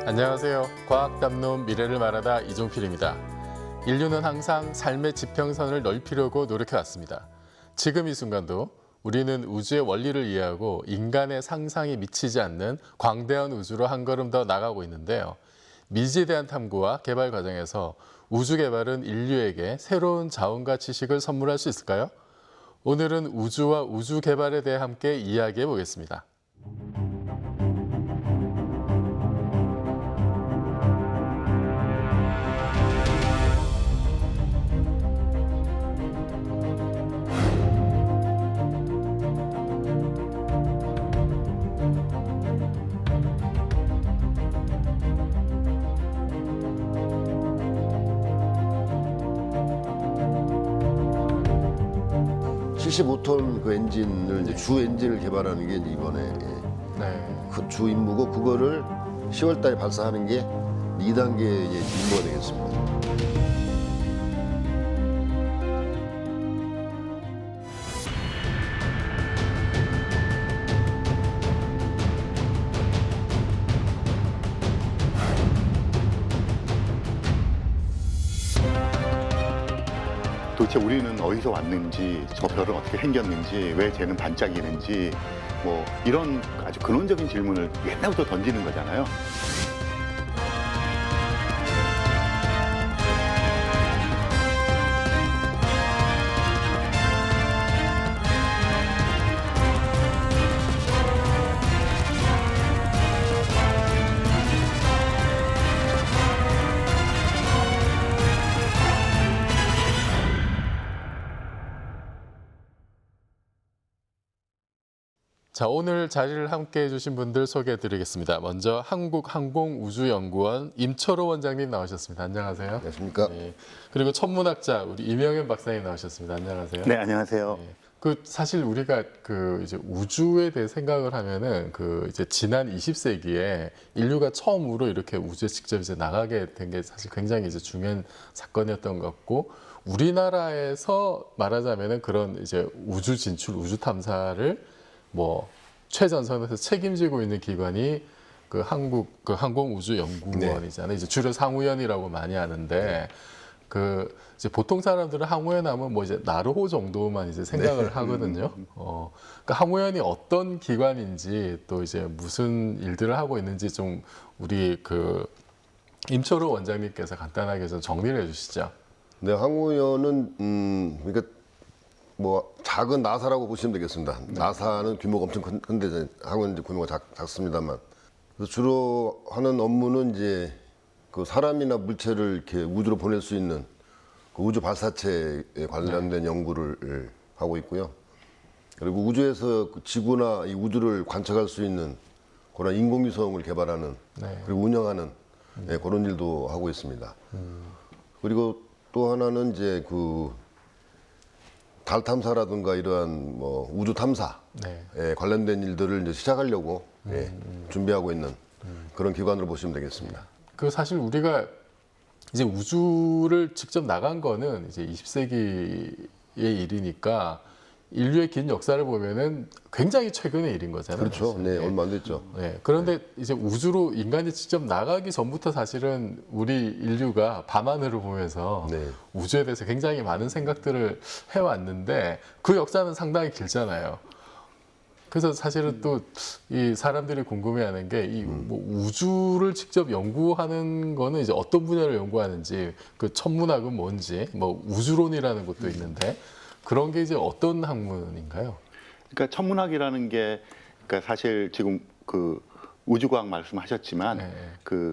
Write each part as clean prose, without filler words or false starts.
안녕하세요. 과학 담론 미래를 말하다 이종필입니다. 인류는 항상 삶의 지평선을 넓히려고 노력해왔습니다. 지금 이 순간도 우리는 우주의 원리를 이해하고 인간의 상상이 미치지 않는 광대한 우주로 한 걸음 더 나가고 있는데요. 미지에 대한 탐구와 개발 과정에서 우주 개발은 인류에게 새로운 자원과 지식을 선물할 수 있을까요? 오늘은 우주와 우주 개발에 대해 함께 이야기해 보겠습니다. 칠 75톤 그 엔진을 이제 주 엔진을 개발하는 게 이제 이번에 그 주 임무고, 그거를 10월 달에 발사하는 게 2단계 이제 임무가 되겠습니다. 도대체 우리는 어디서 왔는지, 저 별은 어떻게 생겼는지, 왜 쟤는 반짝이는지, 뭐 이런 아주 근원적인 질문을 옛날부터 던지는 거잖아요. 자, 오늘 자리를 함께 해주신 분들 소개해드리겠습니다. 먼저 한국항공우주연구원 임철호 원장님 나오셨습니다. 안녕하세요. 안녕하십니까? 네. 그리고 천문학자 우리 이명현 박사님 나오셨습니다. 안녕하세요. 네, 안녕하세요. 네. 사실 우리가 이제 우주에 대해 생각을 하면은 이제 지난 20세기에 인류가 처음으로 이렇게 우주에 직접 이제 나가게 된 게 사실 굉장히 이제 중요한 사건이었던 것 같고, 우리나라에서 말하자면은 그런 이제 우주 진출, 우주 탐사를 최전선에서 책임지고 있는 기관이 항공우주연구원이잖아요. 이제 줄여 상우연이라고 많이 하는데, 이제 보통 사람들은 항우연 하면 이제 나르호 정도만 이제 생각을 하거든요. 그러니까 항우연이 어떤 기관인지, 또 이제 무슨 일들을 하고 있는지 좀 우리 임철호 원장님께서 간단하게 좀 정리를 해주시죠. 네, 항우연은 그러니까 작은 나사라고 보시면 되겠습니다. 나사는 규모가 엄청 큰데 항우연은 이제 규모가 작습니다만, 그래서 주로 하는 업무는 이제 사람이나 물체를 이렇게 우주로 보낼 수 있는 우주 발사체에 관련된 연구를 하고 있고요. 그리고 우주에서 지구나 이 우주를 관측할 수 있는 그런 인공위성을 개발하는 그리고 운영하는 그런 일도 하고 있습니다. 그리고 또 하나는 이제 달 탐사라든가 이러한 우주 탐사에 관련된 일들을 이제 시작하려고 준비하고 있는 그런 기관으로 보시면 되겠습니다. 사실 우리가 이제 우주를 직접 나간 거는 이제 20세기의 일이니까 인류의 긴 역사를 보면은 굉장히 최근의 일인 거잖아요. 그렇죠. 사실. 네, 얼마 안 됐죠. 네. 그런데 이제 우주로 인간이 직접 나가기 전부터 사실은 우리 인류가 밤하늘을 보면서 우주에 대해서 굉장히 많은 생각들을 해왔는데, 그 역사는 상당히 길잖아요. 그래서 사실은 또 이 사람들이 궁금해하는 게 우주를 직접 연구하는 거는 이제 어떤 분야를 연구하는지, 천문학은 뭔지, 우주론이라는 것도 있는데, 그런 게 이제 어떤 학문인가요? 그러니까 천문학이라는 게, 그러니까 사실 지금 우주과학 말씀하셨지만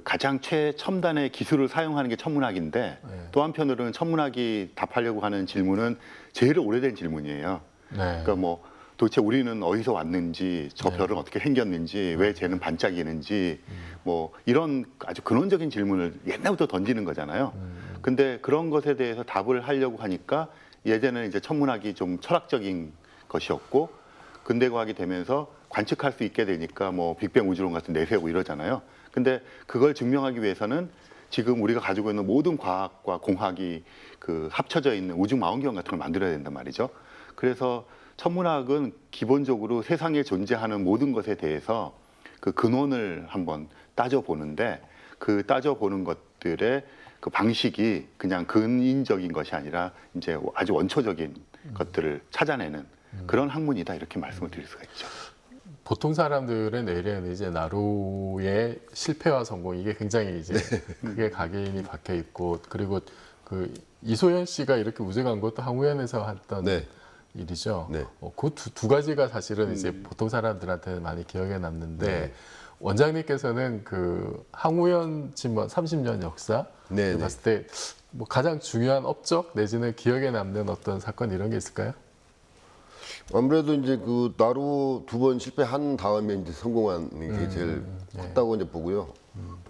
가장 최첨단의 기술을 사용하는 게 천문학인데, 또 한편으로는 천문학이 답하려고 하는 질문은 제일 오래된 질문이에요. 그러니까 도대체 우리는 어디서 왔는지, 저 별은 어떻게 생겼는지, 왜 쟤는 반짝이는지, 이런 아주 근원적인 질문을 옛날부터 던지는 거잖아요. 근데 그런 것에 대해서 답을 하려고 하니까, 예전에는 이제 천문학이 좀 철학적인 것이었고, 근대과학이 되면서 관측할 수 있게 되니까 빅뱅 우주론 같은 내세우고 이러잖아요. 근데 그걸 증명하기 위해서는 지금 우리가 가지고 있는 모든 과학과 공학이 합쳐져 있는 우주 망원경 같은 걸 만들어야 된단 말이죠. 그래서 천문학은 기본적으로 세상에 존재하는 모든 것에 대해서 그 근원을 한번 따져보는데, 그 따져보는 것들의 그 방식이 그냥 근인적인 것이 아니라 이제 아주 원초적인 것들을 찾아내는 그런 학문이다 이렇게 말씀을 드릴 수가 있죠. 보통 사람들의 뇌리에는 이제 나루의 실패와 성공 이게 굉장히 이제 크게 각인이 박혀 있고 그리고 그 이소연 씨가 이렇게 우주 간 것도 항우연에서 했던 네. 일이죠. 네. 그 두 가지가 사실은 이제 보통 사람들한테는 많이 기억에 남는데 네. 원장님께서는 그 항우연 지금 30년 역사 네, 봤을 때 뭐 가장 중요한 업적 내지는 기억에 남는 어떤 사건 이런 게 있을까요? 아무래도 이제 그 나루 2번 실패한 다음에 이제 성공한 게 제일 컸다고 이제 보고요.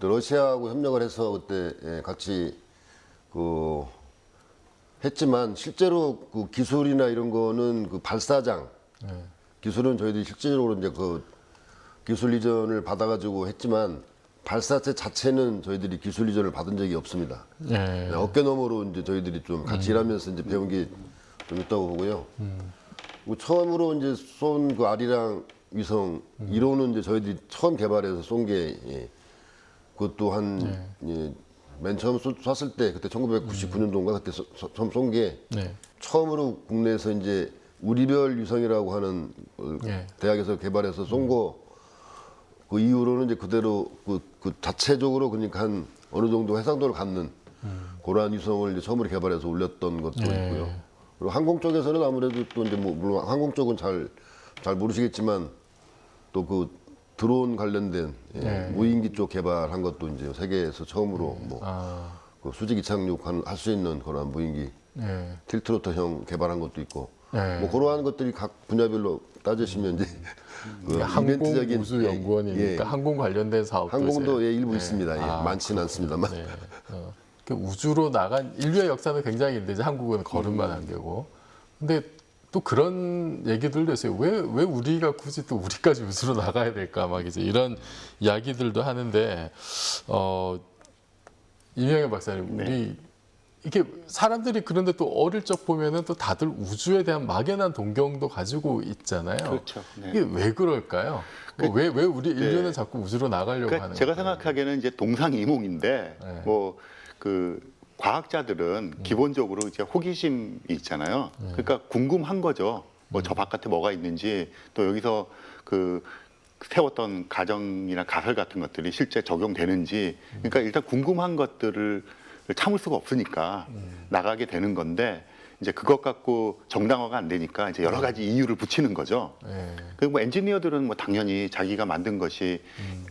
또 러시아하고 협력을 해서 그때 예, 같이 그 했지만 실제로 그 기술이나 이런 거는 그 발사장 기술은 저희들이 실질적으로 이제 그 기술 이전을 받아가지고 했지만 발사체 자체는 저희들이 기술 이전을 받은 적이 없습니다. 네. 어깨너머로 이제 저희들이 좀 같이 일하면서 이제 배운 게 좀 있다고 보고요. 그리고 처음으로 이제 쏜 그 아리랑 위성 1호는 이제 저희들이 처음 개발해서 쏜 게 예, 그것도 한 맨 처음 쐈을 때 그때 1999년도인가 그때 처음 쏜 게 네. 처음으로 국내에서 이제 우리별 위성이라고 하는 대학에서 개발해서 쏜 거 그 이후로는 이제 그대로 그 자체적으로 그러니까 한 어느 정도 해상도를 갖는 그러한 위성을 이제 처음으로 개발해서 올렸던 것도 있고요. 그리고 항공 쪽에서는 아무래도 또 이제 뭐 물론 항공 쪽은 잘 모르시겠지만 또 그 드론 관련된 무인기 쪽 개발한 것도 이제 세계에서 처음으로 뭐 그 수직 이착륙 할 수 있는 그런 무인기 틸트로터형 개발한 것도 있고 뭐 그러한 것들이 각 분야별로 따지시면 이제 그 항공우주연구원이니까 항공 관련된 사업도 항공도 이제, 일부 있습니다. 많지는 않습니다만. 네. 그 우주로 나간 인류의 역사는 굉장히 긴데 이제 한국은 걸음만 한 개고. 근데 또 그런 얘기들도 있어요. 왜 우리가 굳이 또 우리까지 우주로 나가야 될까? 막 이제 이런 이야기들도 하는데 이명현 박사님, 우리 이게 사람들이 그런데 또 어릴 적 보면은 또 다들 우주에 대한 막연한 동경도 가지고 있잖아요. 그렇죠. 네. 이게 왜 그럴까요? 왜 우리 인류는 자꾸 우주로 나가려고 그러니까 하는 제가 거예요? 생각하기에는 이제 동상이몽인데 뭐 그 과학자들은 기본적으로 이제 호기심이 있잖아요. 그러니까 궁금한 거죠. 뭐 저 바깥에 뭐가 있는지 또 여기서 그 세웠던 가정이나 가설 같은 것들이 실제 적용되는지 그러니까 일단 궁금한 것들을 참을 수가 없으니까 나가게 되는 건데 이제 그것 갖고 정당화가 안 되니까 이제 여러 가지 이유를 붙이는 거죠. 그리고 뭐 엔지니어들은 뭐 당연히 자기가 만든 것이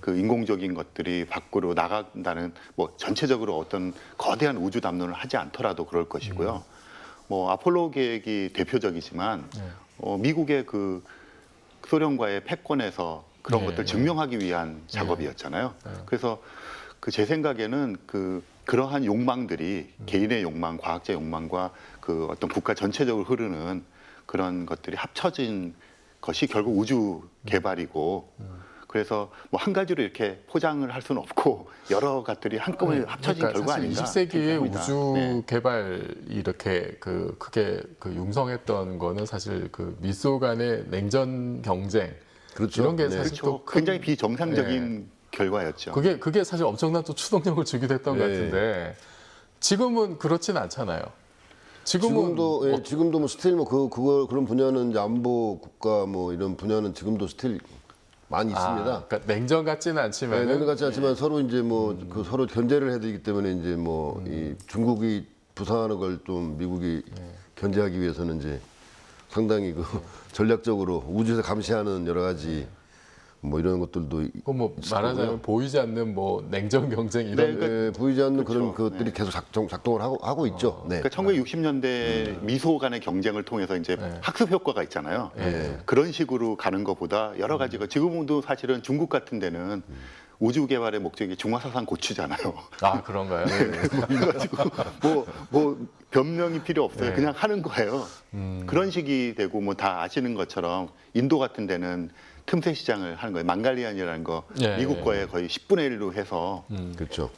그 인공적인 것들이 밖으로 나간다는 뭐 전체적으로 어떤 거대한 우주 담론을 하지 않더라도 그럴 것이고요. 뭐 아폴로 계획이 대표적이지만 미국의 그 소련과의 패권에서 그런 것들 증명하기 위한 작업이었잖아요. 그래서 그 제 생각에는 그러한 욕망들이 개인의 욕망, 과학자 욕망과 그 어떤 국가 전체적으로 흐르는 그런 것들이 합쳐진 것이 결국 우주 개발이고 그래서 뭐 한 가지로 이렇게 포장을 할 수는 없고 여러 것들이 한꺼번에 합쳐진 그러니까 결과 사실 아닌가. 20세기의 우주 네. 개발 이렇게 그 크게 그 융성했던 거는 사실 그 미소 간의 냉전 경쟁 그렇죠. 이런 게 네. 사실 그렇죠. 또 큰, 굉장히 비정상적인 결과였죠. 그게 사실 엄청난 또 추동력을 주기도 했던 것 네. 같은데 지금은 그렇진 않잖아요. 지금은 지금도 뭐 스틸 뭐 그런 분야는 이제 안보 국가 뭐 이런 분야는 지금도 스틸 많이 있습니다. 그러니까 냉전 같지는 않지만 네, 같지 않지만 서로 이제 뭐 그 서로 견제를 해야 되기 때문에 이제 뭐 이 중국이 부상하는 걸 좀 미국이 견제하기 위해서는 이제 상당히 그 전략적으로 우주에서 감시하는 여러 가지 뭐 이런 것들도 뭐 말하자면 보이지 않는 뭐 냉전 경쟁 이런 네, 보이지 않는 그런 그렇죠. 것들이 계속 작동을 하고 있죠. 네. 그러니까 1960년대 미소 간의 경쟁을 통해서 이제 학습 효과가 있잖아요. 그런 식으로 가는 것보다 여러 가지가 지금도 사실은 중국 같은 데는 우주 개발의 목적이 중화사상 고추잖아요. 아 그런가요? 그래가지고 뭐 변명이 필요 없어요. 그냥 하는 거예요. 그런 식이 되고 뭐 다 아시는 것처럼 인도 같은 데는 틈새 시장을 하는 거예요. 망갈리안이라는 거 미국과의 거의 10분의 1로 해서 그렇죠.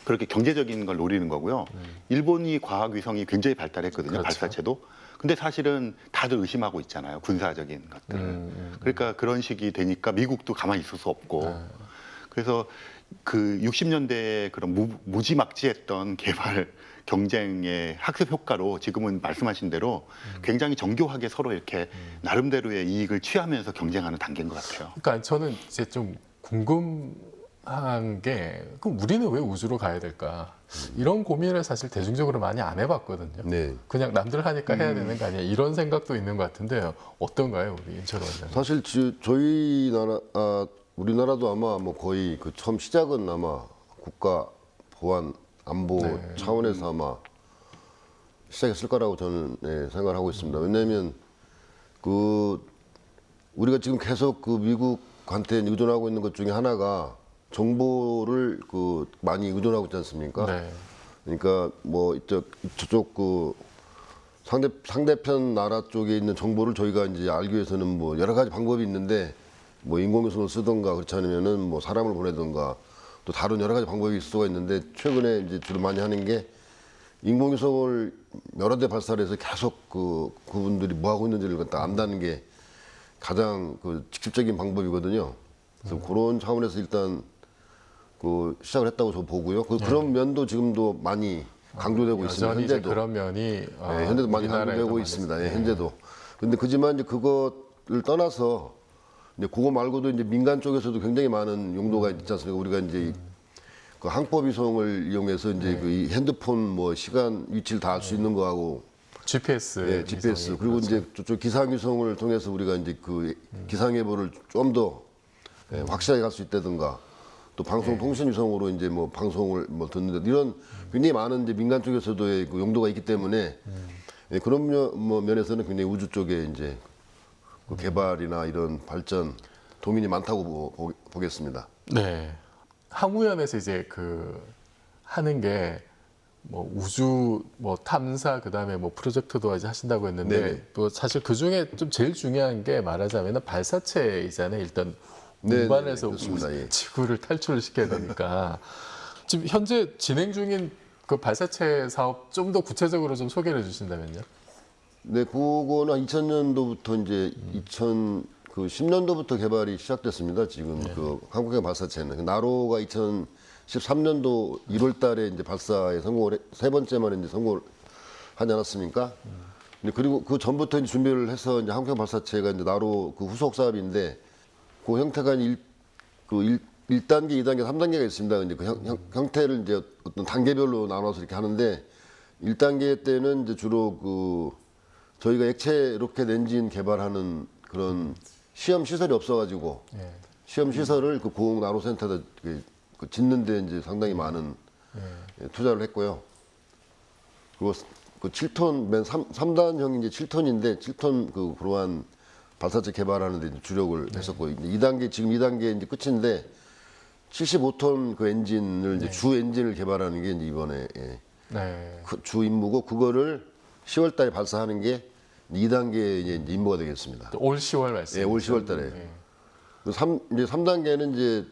그렇게 경제적인 걸 노리는 거고요. 일본이 과학 위성이 굉장히 발달했거든요. 그렇죠. 발사체도. 근데 사실은 다들 의심하고 있잖아요. 군사적인 것들을. 그러니까 그런 식이 되니까 미국도 가만히 있을 수 없고. 그래서 그 60년대에 그런 무지막지했던 개발 경쟁의 학습 효과로 지금은 말씀하신 대로 굉장히 정교하게 서로 이렇게 나름대로의 이익을 취하면서 경쟁하는 단계인 것 같아요. 그러니까 저는 이제 좀 궁금한 게 그럼 우리는 왜 우주로 가야 될까? 이런 고민을 사실 대중적으로 많이 안 해봤거든요. 네. 그냥 남들 하니까 해야 되는 거 아니야? 이런 생각도 있는 것 같은데요. 어떤가요, 우리 임철 원장님? 사실 저희 나라, 우리나라도 아마 뭐 거의 그 처음 시작은 아마 국가 보안 안보 차원에서 아마 시작했을 거라고 저는 생각을 하고 있습니다. 왜냐하면 그 우리가 지금 계속 그 미국한테 의존하고 있는 것 중에 하나가 정보를 그 많이 의존하고 있지 않습니까? 네. 그러니까 뭐 저쪽 그 상대편 나라 쪽에 있는 정보를 저희가 이제 알기 위해서는 뭐 여러 가지 방법이 있는데 뭐 인공위성을 쓰던가 그렇지 않으면은 뭐 사람을 보내던가 또 다른 여러 가지 방법이 있을 수가 있는데 최근에 이제 주로 많이 하는 게 인공위성을 여러 대 발사를 해서 계속 그분들이 뭐 하고 있는지를 갖다 안다는 게 가장 그 직접적인 방법이거든요. 그래서 그런 차원에서 일단 그 시작을 했다고 저 보고요. 그런 면도 지금도 많이 강조되고 있습니다. 여전히 이제 현재도. 그런 면이 네, 현재도 많이 강조되고 많이 있습니다. 예, 현재도. 근데 그지만 이제 그것을 떠나서 이제 그거 말고도 이제 민간 쪽에서도 굉장히 많은 용도가 있지 않습니까? 우리가 이제 그 항법 위성을 이용해서 이제 그 이 핸드폰 뭐 시간 위치를 다 알 수 있는 거하고 GPS, 예, GPS 위성이 그리고 그렇죠. 이제 저쪽 기상 위성을 통해서 우리가 이제 그 기상 예보를 좀 더 확실하게 갈 수 있다든가 또 방송 통신 위성으로 이제 뭐 방송을 뭐 듣는데 이런 굉장히 많은 이제 민간 쪽에서도의 그 용도가 있기 때문에 예, 그런 뭐 면에서는 굉장히 우주 쪽에 이제 그 개발이나 이런 발전 도민이 많다고 보겠습니다. 네. 항우연에서 이제 그 하는 게 뭐 우주 뭐 탐사 그다음에 뭐 프로젝트도 이제 하신다고 했는데 네네. 또 사실 그 중에 좀 제일 중요한 게 말하자면은 발사체이잖아요. 일단 네네네, 운반해서 그렇습니다. 예. 지구를 탈출을 시켜야 되니까 지금 현재 진행 중인 그 발사체 사업 좀 더 구체적으로 좀 소개를 해주신다면요. 네, 그거는 2000년도부터 이제 2010년도부터 개발이 시작됐습니다. 지금 그 한국의 발사체는 나로가 2013년도 1월달에 이제 발사에 성공을 세 번째만 이제 성공을 하지 않았습니까? 근데 그리고 그 전부터 이제 준비를 해서 이제 한국형 발사체가 이제 나로 그 후속 사업인데 그 형태가 1단계, 2단계, 3단계가 있습니다. 이제 그 형태를 이제 어떤 단계별로 나눠서 이렇게 하는데 1단계 때는 이제 주로 그 저희가 액체 로켓 엔진 개발하는 그런 시험 시설이 없어가지고 시험 시설을 그 고흥 나로센터에다 그 짓는데 이제 상당히 많은 투자를 했고요. 그리고 그 7톤 맨 3단형이 이제 7톤인데 7톤 그 그러한 발사체 개발하는 데 이제 주력을 했었고 이제 2단계 지금 2단계 이제 끝인데 75톤 그 엔진을 이제 주 엔진을 개발하는 게 이제 이번에 그 주 임무고 그거를 10월 달에 발사하는 게 2단계 이제 임무가 되겠습니다. 올 10월 말씀. 예, 올 10월 달에. 이제 3단계는 이제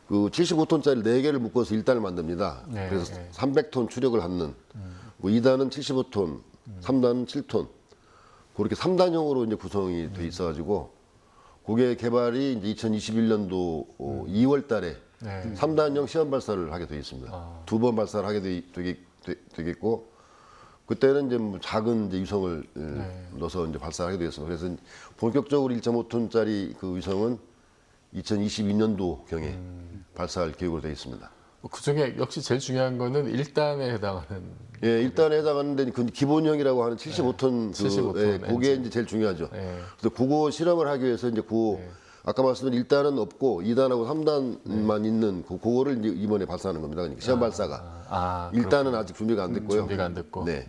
그 75톤짜리 4개를 묶어서 1단을 만듭니다. 네, 그래서 300톤 추력을 갖는. 뭐 2단은 75톤, 3단은 7톤. 그렇게 3단형으로 이제 구성이 돼 있어가지고 그게 개발이 이제 2021년도 2월 달에 3단형 시험 발사를 하게 되어 있습니다. 2번 발사를 하게 되겠고 그때는 이제 뭐 작은 이제 위성을 넣어서 이제 발사하게 되겠습니다. 그래서 본격적으로 1.5톤짜리 그 위성은 2022년도 경에 발사할 계획으로 되어 있습니다. 그 중에 역시 제일 중요한 거는 1단에 해당하는 예, 1단에 해당하는데 그 기본형이라고 하는 75톤 75톤 예, 그게 이제 제일 중요하죠. 네. 그래서 그거 실험을 하기 위해서 이제 아까 말씀드린 1단은 없고 2단하고 3단만 있는 그거를 이제 이번에 발사하는 겁니다. 그러니까 시험 발사가. 1단은 아직 준비가 안 됐고요. 준비가 안 됐고. 네.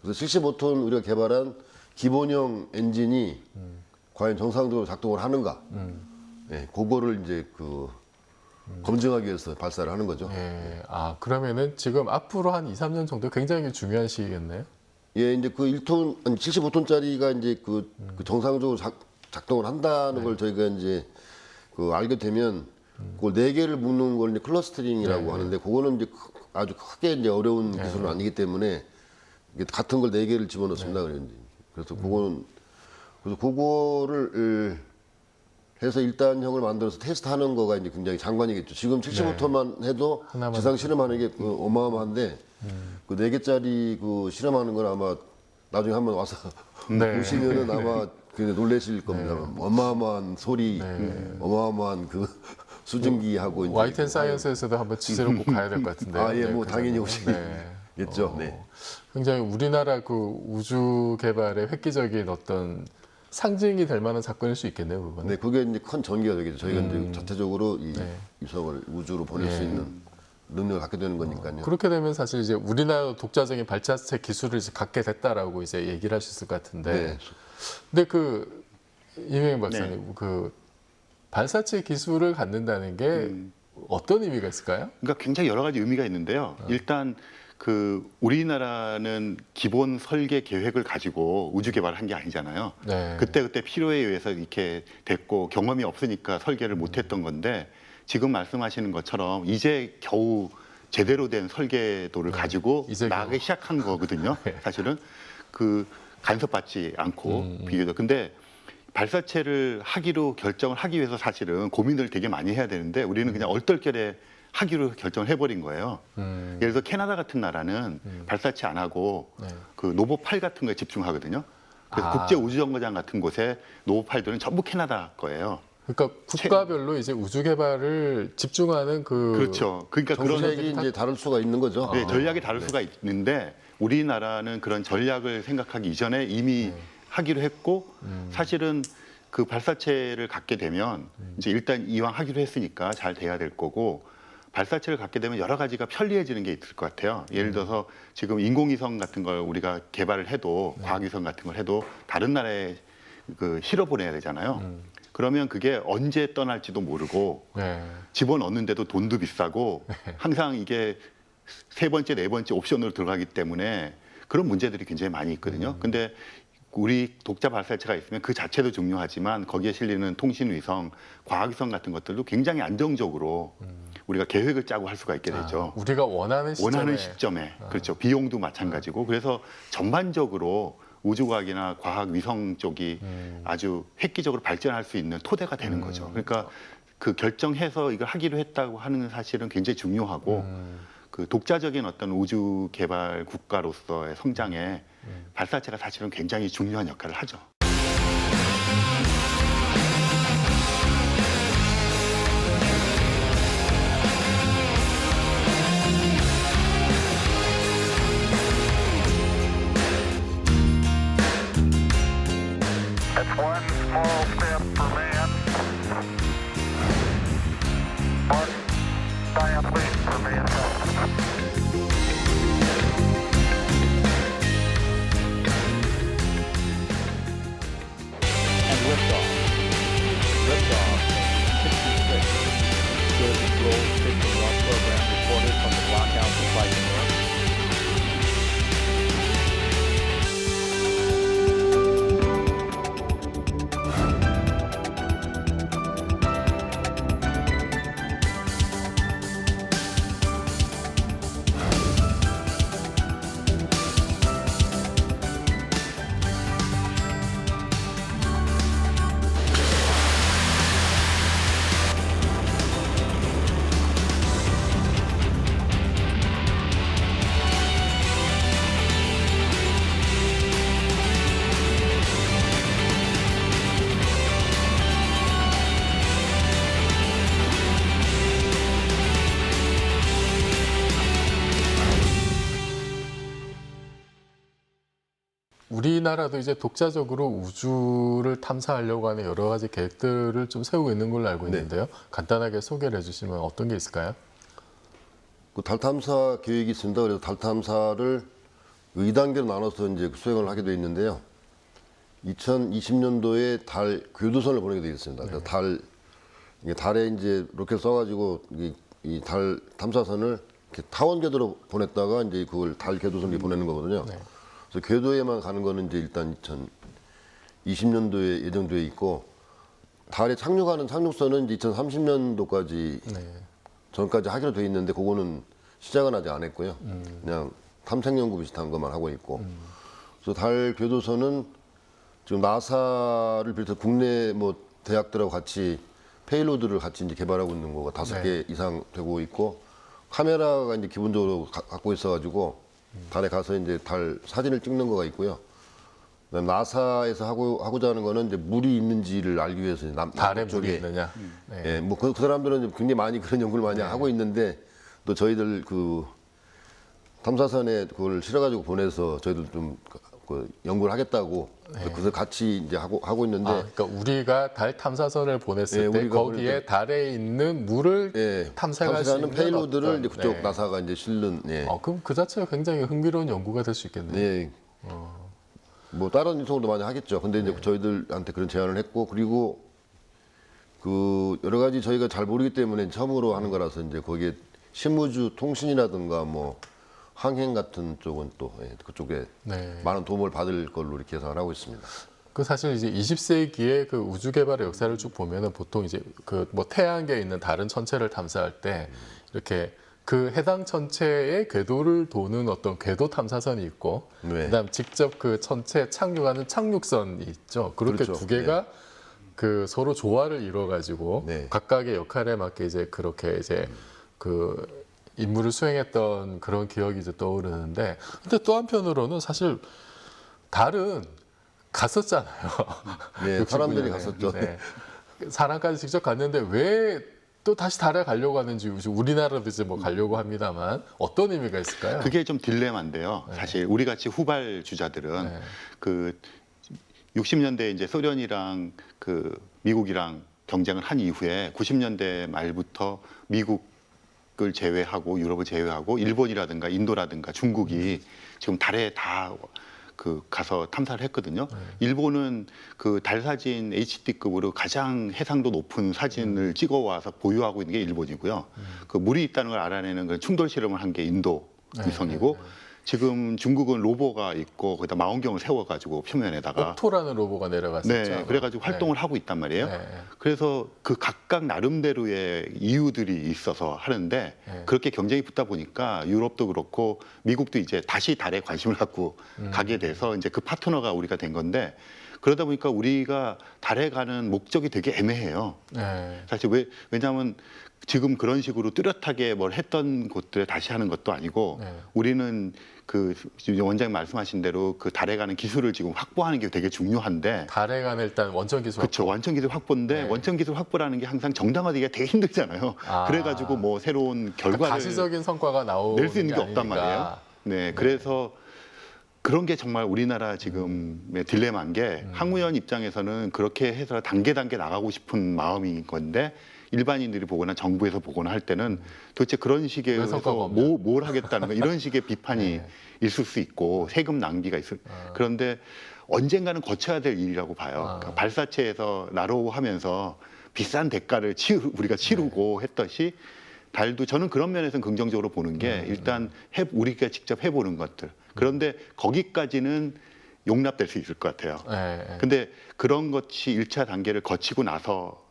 그래서 75톤 우리가 개발한 기본형 엔진이 과연 정상적으로 작동을 하는가. 네, 그거를 이제 검증하기 위해서 발사를 하는 거죠. 그러면은 지금 앞으로 한 2, 3년 정도 굉장히 중요한 시기겠네요. 예, 이제 그 75톤짜리가 이제 그 정상적으로 작동을 한다는 걸 저희가 이제 알게 되면 그걸 4개를 묶는 걸 이제 클러스터링이라고 하는데 그거는 이제 아주 크게 이제 어려운 기술은 아니기 때문에 이게 같은 걸 4개를 집어넣습니다. 그래서 그거를 해서 1단형을 만들어서 테스트하는 거가 이제 굉장히 장관이겠죠. 지금 70호터만 해도 하나만 지상 실험하는 게 어마어마한데 그 4개짜리 그 실험하는 건 아마 나중에 한번 와서 네. 보시면은 아마 굉장히 놀라실 겁니다. 어마어마한 소리, 어마어마한 그 수증기하고 이제 와이텐 사이언스에서도 한번 취재를 꼭 가야 될 것 같은데. 예, 뭐 그 당연히 정도로. 오시겠죠. 네. 굉장히 우리나라 그 우주 개발의 획기적인 어떤 상징이 될 만한 사건일 수 있겠네요, 그거는. 네, 그게 이제 큰 전개가 되겠죠. 저희가 이제 자체적으로 이 위성을 우주로 보낼 수 있는 능력을 갖게 되는 거니까요. 그렇게 되면 사실 이제 우리나라 독자적인 발사체 기술을 이제 갖게 됐다라고 이제 얘기를 하실 수 같은데. 네. 근데 그 이명현 박사님, 그 발사체 기술을 갖는다는 게 어떤 의미가 있을까요? 그러니까 굉장히 여러 가지 의미가 있는데요. 일단 그 우리나라는 기본 설계 계획을 가지고 우주 개발을 한 게 아니잖아요. 네. 그때 필요에 의해서 이렇게 됐고 경험이 없으니까 설계를 못했던 건데 지금 말씀하시는 것처럼 이제 겨우 제대로 된 설계도를 가지고 이제 나가기 시작한 거거든요. 사실은 그 간섭받지 않고 비교적. 근데 발사체를 하기로 결정을 하기 위해서 사실은 고민을 되게 많이 해야 되는데 우리는 그냥 얼떨결에 하기로 결정을 해버린 거예요. 예를 들어 캐나다 같은 나라는 발사체 안 하고 그 노보8 같은 거에 집중하거든요. 그래서 국제우주정거장 같은 곳에 노보8들은 전부 캐나다 거예요. 그러니까 국가별로 이제 우주 개발을 집중하는 그렇죠. 그러니까 그런 전략이 이제 다를 수가 있는 거죠. 네, 전략이 다를 수가 있는데 우리나라는 그런 전략을 생각하기 이전에 이미 하기로 했고 사실은 그 발사체를 갖게 되면 이제 일단 이왕 하기로 했으니까 잘 돼야 될 거고 발사체를 갖게 되면 여러 가지가 편리해지는 게 있을 것 같아요. 예를 들어서 지금 인공위성 같은 걸 우리가 개발을 해도 과학위성 같은 걸 해도 다른 나라에 그 실어 보내야 되잖아요. 그러면 그게 언제 떠날지도 모르고 집어넣는데도 돈도 비싸고 항상 이게 세 번째, 네 번째 옵션으로 들어가기 때문에 그런 문제들이 굉장히 많이 있거든요. 근데 우리 독자 발사체가 있으면 그 자체도 중요하지만 거기에 실리는 통신위성, 과학위성 같은 것들도 굉장히 안정적으로 우리가 계획을 짜고 할 수가 있게 되죠. 우리가 원하는 시점에. 그렇죠. 비용도 마찬가지고. 그래서 전반적으로 우주과학이나 과학위성 쪽이 아주 획기적으로 발전할 수 있는 토대가 되는 거죠. 그러니까 그 결정해서 이걸 하기로 했다고 하는 사실은 굉장히 중요하고 그 독자적인 어떤 우주 개발 국가로서의 성장에 발사체가 사실은 굉장히 중요한 역할을 하죠. It's one small step for man, one giant leap for mankind. And liftoff. Liftoff. 66. Good control, station launch program reported from the blockhouse of Baikonur. 우리나라도 이제 독자적으로 우주를 탐사하려고 하는 여러 가지 계획들을 좀 세우고 있는 걸로 알고 있는데요. 간단하게 소개를 해주시면 어떤 게 있을까요? 그 달 탐사 계획이 있습니다. 그래서 달 탐사를 2단계로 나눠서 이제 수행을 하게 되어 있는데요. 2020년도에 달 교도선을 보내게 되어 있습니다. 그래서 달에 이제 로켓 쏴가지고 이 달 탐사선을 이렇게 타원 궤도로 보냈다가 이제 그걸 달 궤도선에 보내는 거거든요. 그래서 궤도에만 가는 거는 이제 일단 2020년도에 예정되어 있고 달에 착륙하는 착륙선은 이제 2030년도까지 전까지 하기로 되어 있는데 그거는 시작은 아직 안 했고요. 그냥 탐색 연구 비슷한 것만 하고 있고. 그래서 달 궤도선은 지금 나사를 비롯해 국내 뭐 대학들하고 같이 페이로드를 같이 이제 개발하고 있는 거가 5개 이상 되고 있고 카메라가 이제 기본적으로 갖고 있어가지고 달에 가서 이제 달 사진을 찍는 거가 있고요. 그다음에 나사에서 하고자 하는 거는 이제 물이 있는지를 알기 위해서 달에 쪽에 물이 있느냐. 네. 예, 뭐 그 사람들은 굉장히 많이 그런 연구를 많이 하고 있는데 또 저희들 그 탐사선에 그걸 실어가지고 보내서 저희들 좀 그 연구를 하겠다고 그래서 같이 이제 하고 있는데. 그러니까 우리가 달 탐사선을 보냈을 때 우리가 거기에 달에 있는 물을 탐색할 수 탐색하는 있는 페이로드를 어떤, 이제 그쪽 나사가 이제 실는. 그럼 그 자체가 굉장히 흥미로운 연구가 될 수 있겠네요. 네. 뭐 다른 인성도 많이 하겠죠. 근데 이제 저희들한테 그런 제안을 했고 그리고 그 여러 가지 저희가 잘 모르기 때문에 처음으로 하는 거라서 이제 거기에 신무주 통신이라든가 뭐 항행 같은 쪽은 또 그쪽에 많은 도움을 받을 걸로 이렇게 예상을 하고 있습니다. 그 사실 이제 20세기의 그 우주 개발의 역사를 쭉 보면은 보통 이제 그 뭐 태양계에 있는 다른 천체를 탐사할 때 이렇게 그 해당 천체의 궤도를 도는 어떤 궤도 탐사선이 있고 그다음 직접 그 천체에 착륙하는 착륙선이 있죠. 그렇게 그렇죠. 두 개가 그 서로 조화를 이뤄 가지고 각각의 역할에 맞게 이제 그렇게 이제 그 임무를 수행했던 그런 기억이 이제 떠오르는데 근데 또 한편으로는 사실 달은 갔었잖아요. 네, 사람들이 갔었죠. 네. 사람까지 직접 갔는데 왜 또 다시 달에 가려고 하는지 우리나라도 이제 뭐 가려고 합니다만 어떤 의미가 있을까요? 그게 좀 딜레마인데요. 사실 우리 같이 후발주자들은 그 60년대 이제 소련이랑 그 미국이랑 경쟁을 한 이후에 90년대 말부터 미국을 제외하고 유럽을 제외하고 일본이라든가 인도라든가 중국이 지금 달에 다 그 가서 탐사를 했거든요. 일본은 그 달 사진 HD급으로 가장 해상도 높은 사진을 찍어와서 보유하고 있는 게 일본이고요. 그 물이 있다는 걸 알아내는 그 충돌 실험을 한 게 인도 위성이고 지금 중국은 로버가 있고 거기다 망원경을 세워가지고 표면에다가 옥토라는 로버가 내려갔었죠. 네, 그래가지고 활동을 하고 있단 말이에요. 그래서 그 각각 나름대로의 이유들이 있어서 하는데 그렇게 경쟁이 붙다 보니까 유럽도 그렇고 미국도 이제 다시 달에 관심을 갖고 가게 돼서 이제 그 파트너가 우리가 된 건데 그러다 보니까 우리가 달에 가는 목적이 되게 애매해요. 사실 왜냐하면 지금 그런 식으로 뚜렷하게 뭘 했던 곳들에 다시 하는 것도 아니고 우리는 그 원장님 말씀하신 대로 그 달에 가는 기술을 지금 확보하는 게 되게 중요한데 달에 가는 일단 원천 기술 그렇죠. 원천 기술 확보인데 원천 기술 확보라는 게 항상 정당화되기가 되게 힘들잖아요. 그래가지고 뭐 새로운 결과를 가시적인 성과가 낼 수 있는 게 아니니까. 없단 말이에요. 네, 그래서 그런 게 정말 우리나라 지금의 딜레마인 게 항우연 입장에서는 그렇게 해서 단계 나가고 싶은 마음인 건데 일반인들이 보거나 정부에서 보거나 할 때는 도대체 그런 식의 해서 뭘 하겠다는 거 이런 식의 비판이 있을 수 있고 세금 낭비가 있을 그런데 언젠가는 거쳐야 될 일이라고 봐요. 그러니까 발사체에서 나로하면서 비싼 대가를 우리가 치르고 했듯이 달도 저는 그런 면에서는 긍정적으로 보는 게 일단 우리가 직접 해보는 것들 그런데 거기까지는 용납될 수 있을 것 같아요. 근데 그런 것이 1차 단계를 거치고 나서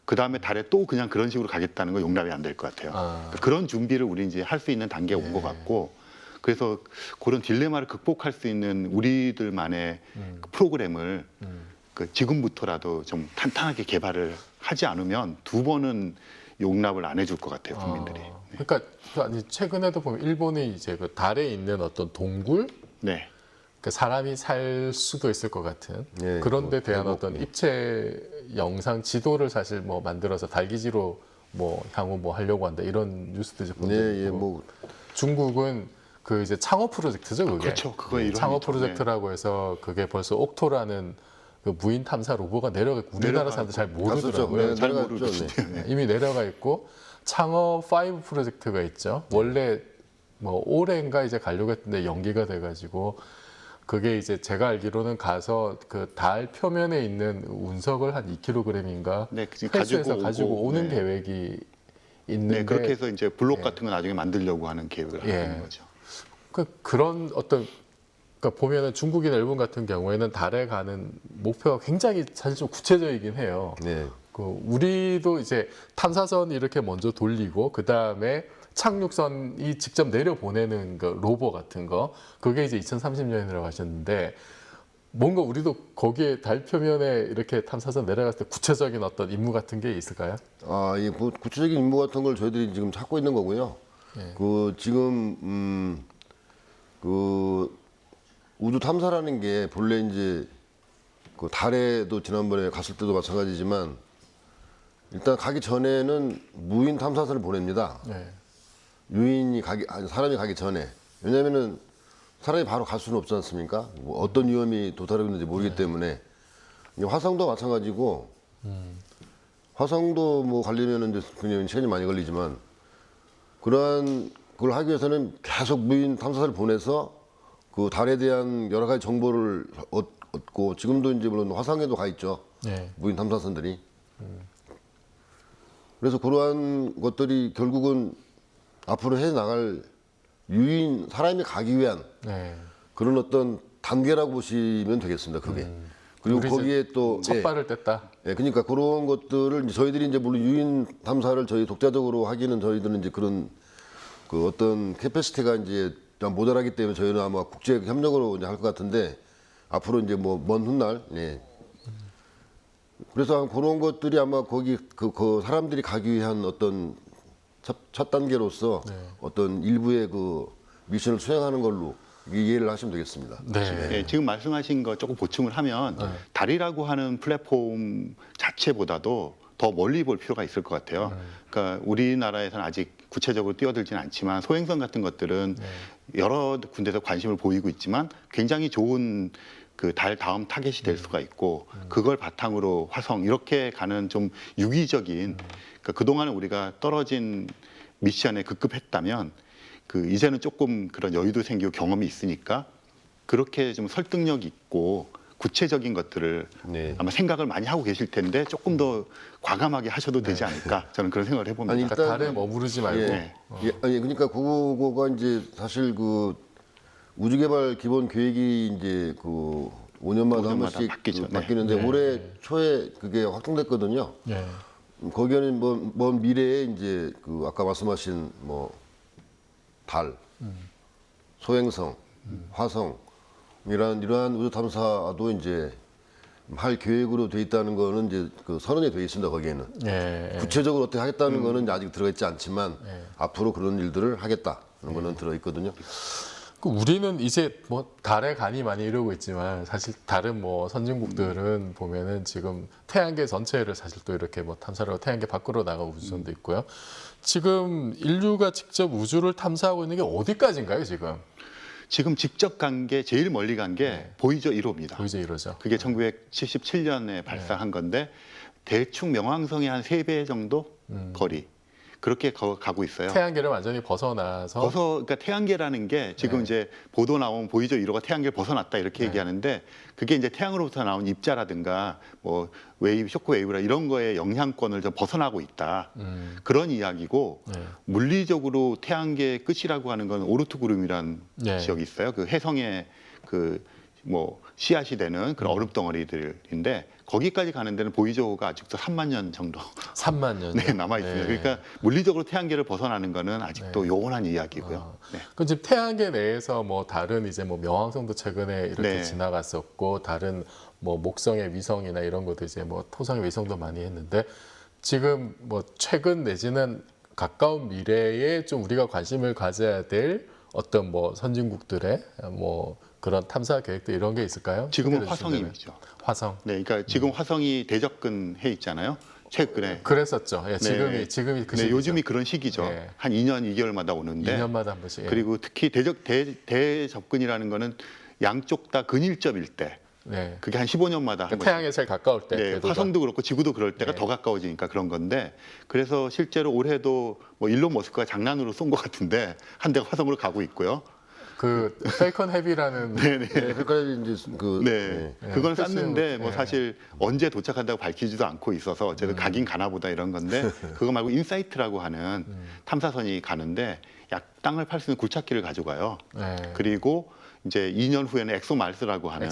그 다음에 달에 또 그냥 그런 식으로 가겠다는 건 용납이 안 될 것 같아요. 그러니까 그런 준비를 우리 이제 할 수 있는 단계에 온 것 같고 그래서 그런 딜레마를 극복할 수 있는 우리들만의 그 프로그램을 그 지금부터라도 좀 탄탄하게 개발을 하지 않으면 두 번은 용납을 안 해줄 것 같아요, 국민들이. 그러니까 아니, 최근에도 보면 일본이 이제 그 달에 있는 어떤 동굴, 그 사람이 살 수도 있을 것 같은 그런 데 대한 어떤 입체 영상 지도를 사실 뭐 만들어서 달기지로 뭐 향후 뭐 하려고 한다 이런 뉴스도 이제 본 적이 있고 뭐 중국은 그 이제 창업 프로젝트죠, 그게. 그렇죠, 그거 창업 프로젝트라고 해서 그게 벌써 옥토라는 그 무인 탐사 로버가 내려가 우리나라 사람들 잘 모르더라고요. 잘 모르죠. 이미 내려가 있고 창업 5 프로젝트가 있죠. 원래 뭐 올해인가 이제 가려고 했는데 연기가 돼가지고 그게 이제 제가 알기로는 가서 그 달 표면에 있는 운석을 한 2kg인가 회수해서 가지고 오는 계획이 있는데 네, 그렇게 해서 이제 블록 같은 거 나중에 만들려고 하는 계획을 하고 있는 거죠. 그런 어떤 그러니까 보면은 중국이나 일본 같은 경우에는 달에 가는 목표가 굉장히 사실 좀 구체적이긴 해요. 그 우리도 이제 탐사선 이렇게 먼저 돌리고 그 다음에 착륙선이 직접 내려 보내는 그 로버 같은 거 그게 이제 2030년이라고 하셨는데 뭔가 우리도 거기에 달 표면에 이렇게 탐사선 내려갔을 때 구체적인 어떤 임무 같은 게 있을까요? 이 구체적인 임무 같은 걸 저희들이 지금 찾고 있는 거고요. 네. 그 지금 그 우주 탐사라는 게 본래 이제 그 달에도 지난번에 갔을 때도 마찬가지지만 일단 가기 전에는 무인 탐사선을 보냅니다. 네. 사람이 가기 전에. 왜냐면은 사람이 바로 갈 수는 없지 않습니까? 뭐 어떤 위험이 도달하고 있는지 모르기 때문에. 화성도 마찬가지고, 화성도 뭐 가려면 이제 굉장히 시간이 많이 걸리지만, 그걸 하기 위해서는 계속 무인 탐사선을 보내서 그 달에 대한 여러 가지 정보를 얻고, 지금도 이제 물론 화성에도 가 있죠. 네. 무인 탐사선들이. 그래서 그러한 것들이 결국은 앞으로 해 나갈 사람이 가기 위한 네. 그런 어떤 단계라고 보시면 되겠습니다. 그게. 그리고 우리 거기에 또 첫 발을 뗐다. 그러니까 그런 것들을 이제 저희들이 이제 물론 유인 탐사를 저희 독자적으로 하기는 저희들은 이제 그런 그 어떤 캐패시티가 이제 모자라기 때문에 저희는 아마 국제 협력으로 이제 할 것 같은데 앞으로 이제 뭐 먼 훗날 그래서 그런 것들이 아마 거기 그 사람들이 가기 위한 어떤 첫 단계로서 어떤 일부의 그 미션을 수행하는 걸로 이해를 하시면 되겠습니다. 네. 네, 지금 말씀하신 거 조금 보충을 하면 달이라고 하는 플랫폼 자체보다도 더 멀리 볼 필요가 있을 것 같아요. 그러니까 우리나라에서는 아직 구체적으로 뛰어들지는 않지만 소행성 같은 것들은 여러 군데서 관심을 보이고 있지만 굉장히 좋은 그 달 다음 타겟이 될 수가 있고 그걸 바탕으로 화성 이렇게 가는 좀 유기적인 그러니까 그동안은 우리가 떨어진 미션에 급급했다면 그 이제는 조금 그런 여유도 생기고 경험이 있으니까 그렇게 좀 설득력 있고 구체적인 것들을 아마 생각을 많이 하고 계실 텐데 조금 더 과감하게 하셔도 되지 않을까 저는 그런 생각을 해봅니다. 아니, 그러니까 달에 머무르지 말고. 아니 그러니까 그거가 이제 사실 그 우주개발 기본 계획이 이제 그 5년마다 한 번씩 바뀌죠. 바뀌는데 올해 초에 그게 확정됐거든요. 네. 거기에는 먼 미래에 이제 그 아까 말씀하신 뭐 달, 소행성, 화성 이러한 우주 탐사도 이제 할 계획으로 돼 있다는 거는 이제 그 선언이 돼 있습니다. 거기에는 예. 구체적으로 어떻게 하겠다는 거는 아직 들어가 있지 않지만 앞으로 그런 일들을 하겠다는 거는 들어 있거든요. 그 우리는 이제 뭐 달에 가니 많이 이러고 있지만 사실 다른 뭐 선진국들은 보면은 지금 태양계 전체를 사실 또 이렇게 뭐 탐사를 하고 태양계 밖으로 나가 우주선도 있고요. 지금 인류가 직접 우주를 탐사하고 있는 게 어디까지인가요, 지금? 지금 직접 간 게 제일 멀리 간 게 보이저 1호입니다. 보이저 1호죠. 그게 1977년에 발사한 건데 대충 명왕성의 한 3배 정도 거리 그렇게 가고 있어요. 태양계를 완전히 벗어나서 그러니까 태양계라는 게 지금 이제 보도 나온 보이저 1호가 태양계를 벗어났다 이렇게 얘기하는데 그게 이제 태양으로부터 나온 입자라든가 뭐 웨이브, 쇼크 웨이브라 이런 거에 영향권을 좀 벗어나고 있다. 그런 이야기고 물리적으로 태양계의 끝이라고 하는 건 오르트 구름이라는 지역이 있어요. 그 해성의 그 뭐 씨앗이 되는 그런 얼음 덩어리들인데 거기까지 가는 데는 보이저호가 아직도 3만 년 정도 3만 년 남아 있습니다. 그러니까 물리적으로 태양계를 벗어나는 거는 아직도 요원한 이야기고요. 그 지금 태양계 내에서 뭐 다른 이제 뭐 명왕성도 최근에 이렇게 지나갔었고 다른 뭐 목성의 위성이나 이런 것도 이제 뭐 토성의 위성도 많이 했는데 지금 뭐 최근 내지는 가까운 미래에 좀 우리가 관심을 가져야 될 어떤 뭐 선진국들의 뭐 그런 탐사 계획도 이런 게 있을까요? 지금은 화성이죠. 화성. 네, 그러니까 지금 화성이 대접근해 있잖아요. 최근에. 그랬었죠. 예, 지금이 그 시기죠. 요즘이 그런 시기죠. 한 2년 2개월마다 오는데. 2년마다 한 번씩. 그리고 특히 대접근이라는 거는 양쪽 다 근일점일 때. 그게 한 15년마다 한 번씩. 태양에 제일 가까울 때. 화성도 그렇고 지구도 그럴 때가 더 가까워지니까 그런 건데 그래서 실제로 올해도 뭐 일론 머스크가 장난으로 쏜 것 같은데 한 대가 화성으로 가고 있고요. 그 펠컨 헤비라는 그까지 이제 그건 쐈는데 뭐 사실 언제 도착한다고 밝히지도 않고 있어서 어쨌든 가긴 가나 보다 이런 건데 그거 말고 인사이트라고 하는 탐사선이 가는데 약 땅을 팔 수 있는 굴착기를 가져가요. 그리고 이제 2년 후에는 엑소마르스라고 하는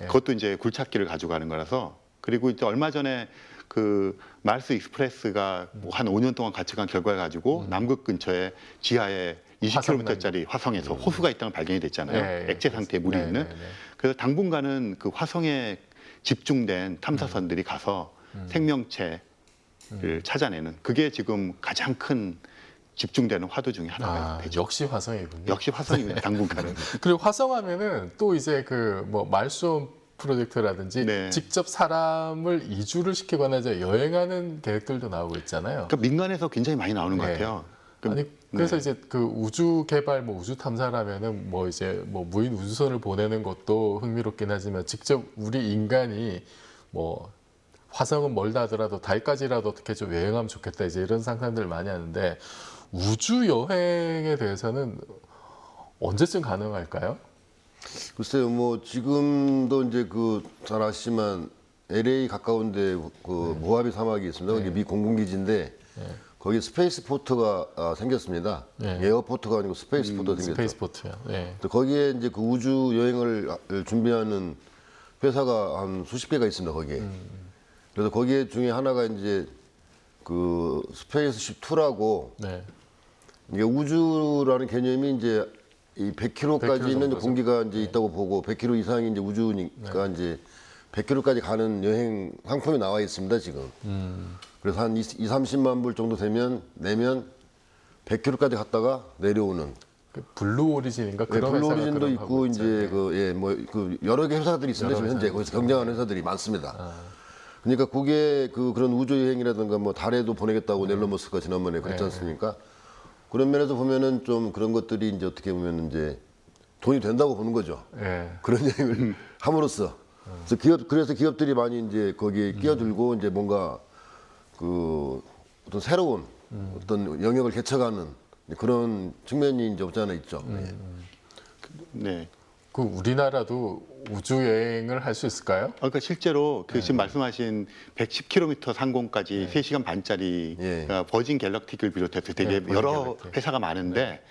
그것도 이제 굴착기를 가져가는 거라서 그리고 이제 얼마 전에 그 마르스 익스프레스가 한 5년 동안 같이 간 결과를 가지고 남극 근처에 지하에 20km짜리 화성에서 호수가 있다는 걸 발견이 됐잖아요. 액체 상태의 물이 있는. 그래서 당분간은 그 화성에 집중된 탐사선들이 가서 생명체를 찾아내는 그게 지금 가장 큰 집중되는 화두 중에 하나가 되죠. 역시 화성이군요. 역시 화성입니다. 당분간은. 그리고 화성하면은 또 이제 그 뭐 말솜 프로젝트라든지 네. 직접 사람을 이주를 시키거나 이제 여행하는 계획들도 나오고 있잖아요. 그러니까 민간에서 굉장히 많이 나오는 것 네. 같아요. 아니 그래서 이제 그 우주 개발, 뭐 우주 탐사라면은 뭐 이제 뭐 무인 우주선을 보내는 것도 흥미롭긴 하지만 직접 우리 인간이 뭐 화성은 멀다 하더라도 달까지라도 어떻게 좀 여행하면 좋겠다 이제 이런 상상들을 많이 하는데 우주 여행에 대해서는 언제쯤 가능할까요? 글쎄요, 뭐 지금도 이제 그 잘 아시지만 LA 가까운데 그 모하비 사막이 있습니다. 거기 미 공군기지인데 거기 스페이스 포트가 생겼습니다. 에어포트가 아니고 스페이스 포트가 생겼죠. 스페이스 포트요. 네. 또 거기에 이제 그 우주 여행을 준비하는 회사가 한 수십 개가 있습니다. 거기에. 그래서 거기에 중에 하나가 이제 그 스페이스십 2라고 네. 이게 우주라는 개념이 이제 이 100km 100km까지는 정도죠. 공기가 이제 있다고 보고 100km 이상이 이제 우주니까 이제 100km까지 가는 여행 상품이 나와 있습니다, 지금. 그래서 한 30만 불 정도 내면 100km까지 갔다가 내려오는. 그 블루 오리진인가 그런 블루 회사가 오리진도 그런 거 있고 하고 있죠. 이제 그 여러 개 회사들이 있습니다. 지금 현재 거기서 경쟁하는 회사들이 많습니다. 그러니까 그게 그런 우주 여행이라든가 뭐 달에도 보내겠다고 넬런 머스크가 지난번에 그랬지 않습니까? 그런 면에서 보면은 좀 그런 것들이 이제 어떻게 보면 이제 돈이 된다고 보는 거죠. 예. 그런 여행을 함으로써. 그래서 기업들이 많이 이제 거기에 끼어들고 이제 뭔가 그 어떤 새로운 어떤 영역을 개척하는 그런 측면이 이제 없지 않아 있죠. 예. 네. 그 우리나라도 우주 여행을 할 수 있을까요? 그러니까 실제로 그 지금 말씀하신 110km 상공까지 3시간 반짜리 예. 버진 갤럭틱을 비롯해서 되게 버진 여러 갤럭틱. 회사가 많은데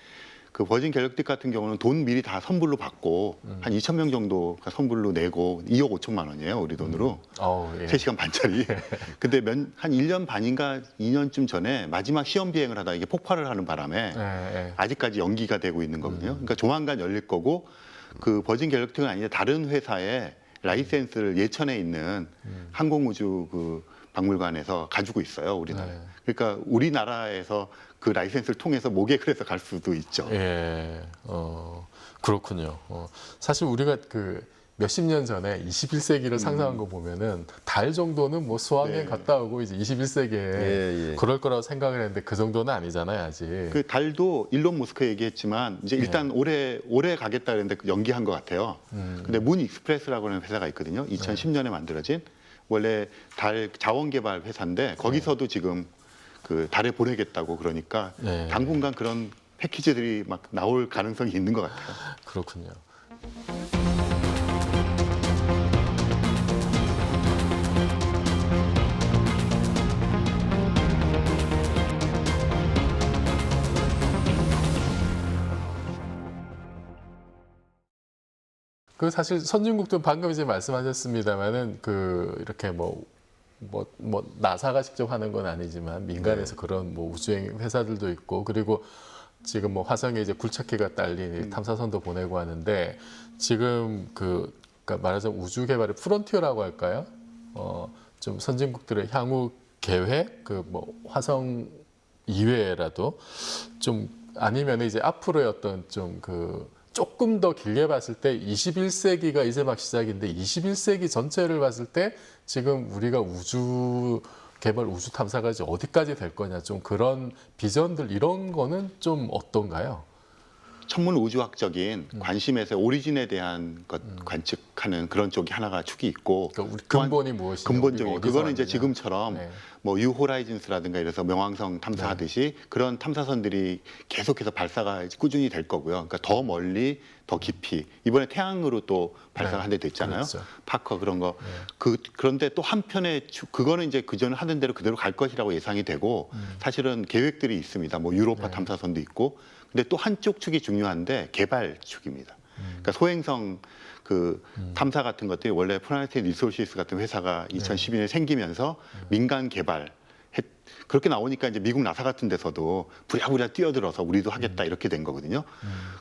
그 버진 갤럭틱 같은 경우는 돈 미리 다 선불로 받고 한 2,000명 정도가 선불로 내고 2억 5천만 원이에요, 우리 돈으로. 예. 3시간 반짜리. 근데 한 1년 반인가 2년쯤 전에 마지막 시험 비행을 하다가 이게 폭발을 하는 바람에 예. 아직까지 연기가 되고 있는 거거든요. 그러니까 조만간 열릴 거고 그 버진 갤럭틱은 아니라 다른 회사에 라이센스를 예천에 있는 항공우주 그 박물관에서 가지고 있어요, 우리나라. 네. 그러니까 우리나라에서 그 라이센스를 통해서 모객을 해서 갈 수도 있죠. 예. 그렇군요. 사실 우리가 그 몇십 년 전에 21세기를 상상한 거 보면은 달 정도는 뭐 수학여행 네. 갔다 오고 이제 21세기에 예. 그럴 거라고 생각을 했는데 그 정도는 아니잖아요, 아직. 그 달도 일론 머스크 얘기했지만 이제 일단 올해 가겠다 그랬는데 연기한 것 같아요. 근데 문 익스프레스라고 하는 회사가 있거든요. 2010년에 만들어진 원래 달 자원 개발 회사인데 거기서도 지금 그 달에 보내겠다고 그러니까 네. 당분간 그런 패키지들이 막 나올 가능성이 있는 것 같아요. 그렇군요. 그 사실 선진국도 방금 이제 말씀하셨습니다만은 그 이렇게 뭐 나사가 직접 하는 건 아니지만 민간에서 그런 뭐 우주여행 회사들도 있고 그리고 지금 뭐 화성에 이제 굴착기가 딸린 탐사선도 보내고 하는데 지금 그러니까 말하자면 우주 개발의 프론티어라고 할까요? 좀 선진국들의 향후 계획 그 뭐 화성 이외에라도 좀 아니면 이제 앞으로의 어떤 좀 그 조금 더 길게 봤을 때 21세기가 이제 막 시작인데 21세기 전체를 봤을 때 지금 우리가 우주 개발, 우주 탐사가 이제 어디까지 될 거냐 좀 그런 비전들 이런 거는 좀 어떤가요? 천문 우주학적인 관심에서 오리진에 대한 것 관측하는 그런 쪽이 하나가 축이 있고 그러니까 우리 근본이 무엇이냐? 근본적인 우리가 어디서 그거는 이제 왔느냐. 지금처럼 네. 뭐 유호라이즌스라든가 이래서 명왕성 탐사하듯이 그런 탐사선들이 계속해서 발사가 꾸준히 될 거고요. 그러니까 더 멀리, 더 깊이 이번에 태양으로 또 발사가 네. 한 대 됐잖아요. 그렇죠. 파커 그런 거. 그런데 또 한편에 그거는 이제 그전에 하던 대로 그대로 갈 것이라고 예상이 되고 사실은 계획들이 있습니다. 뭐 유로파 탐사선도 있고. 근데 또 한쪽 축이 중요한데 개발 축입니다. 그러니까 소행성 그 탐사 같은 것들이 원래 플라네테리 리소시스 같은 회사가 2012년에 생기면서 민간 개발 그렇게 나오니까 이제 미국 나사 같은 데서도 부랴부랴 뛰어들어서 우리도 하겠다 이렇게 된 거거든요.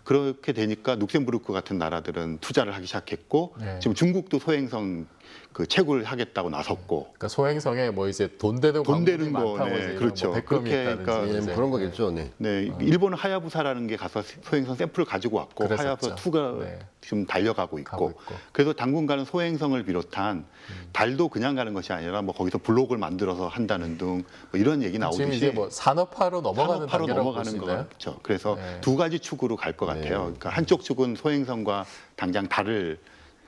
그렇게 되니까 룩셈부르크 같은 나라들은 투자를 하기 시작했고 네. 지금 중국도 소행성 그 채굴을 하겠다고 나섰고 그러니까 소행성에 뭐 이제 돈 되는 돈 되는 광물이 거, 많다고 네, 이제 그렇죠. 뭐 백검이 그렇게 있다든지 그러니까 예, 이제. 뭐 그런 거겠죠. 네. 네, 일본은 하야부사라는 게 가서 소행성 샘플을 가지고 왔고 그랬었죠. 하야부사 2가 네. 지금 달려가고 있고, 가고 있고. 그래서 당분간은 소행성을 비롯한 달도 그냥 가는 것이 아니라 뭐 거기서 블록을 만들어서 한다는 등 뭐 이런 얘기 나오듯이 지금 이제 뭐 산업화로 넘어가는 산업화로 단계라고 볼 넘어가는 수 거 있나요? 같죠. 그래서 네. 두 가지 축으로 갈 것 같아요. 그러니까 한쪽 축은 소행성과 당장 달을